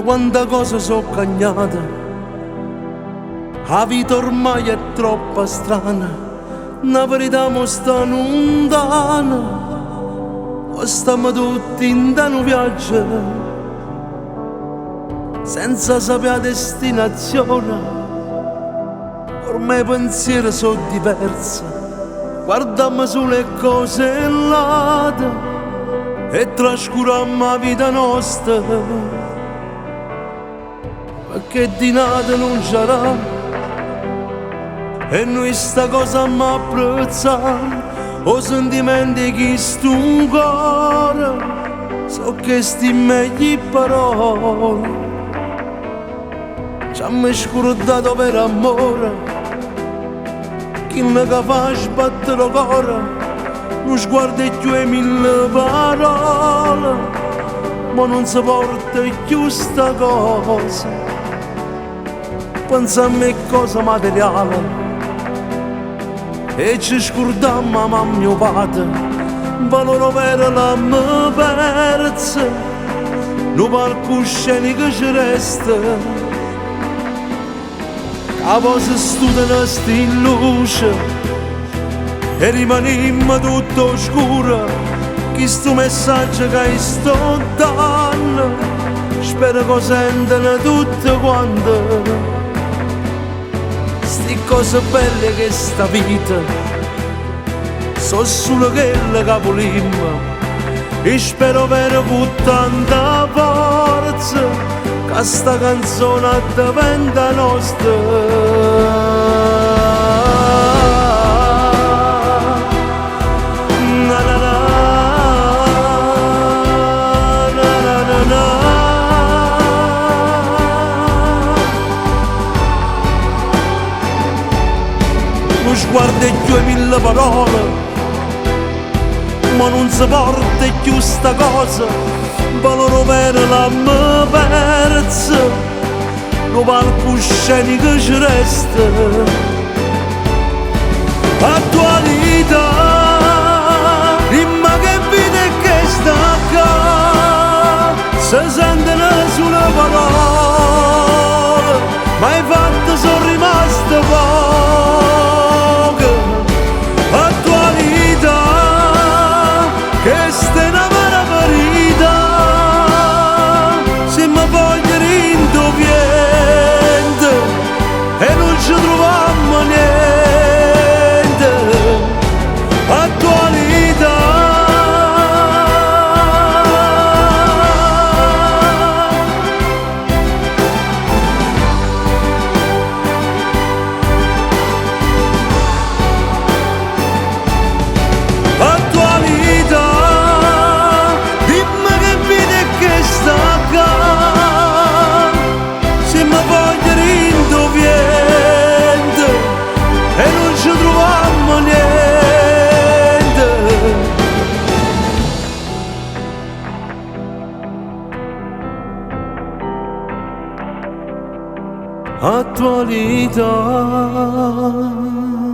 quanta cosa so cagnata, la vita ormai è troppo strana, la verità mo sta lontana, o stiamo tutti in un viaggio, senza sapere la destinazione, ormai i pensieri sono diversi, guardiamo sulle cose late e trascuriamo la vita nostra. Perché di nada non c'era e noi sta cosa m'apprezziamo o sentimenti che sto un cuore so che sti meglio parole ci hanno scordato per amore chi ne fa sbattere il cuore non sguarda più e mille parole ma non si porta più sta cosa. Pensiamo a cose materiali e ci scordiamo a mamma e mio padre, valore vero l'hanno perso, lo palcoscenico ci resta, la voce studia sta in luce e rimaniamo tutto oscuro, questo messaggio che sto dando, spero che sentano tutti quanti. Sti cose belle che sta vita so solo quelle che volimmo e spero vero con tanta forza che sta canzone diventa nostra. Sguarda più e mille parole ma non si porta più sta cosa valore vero l'hanno perso lo palcoscenico ci resta attualità dimma che vita è che sta qua si sentono sulle parole ma i fatti sono rimasti pochi. Questa è una vera verità, se mi voglio rindoviente e non ci troviamo niente, attualità. Attualità.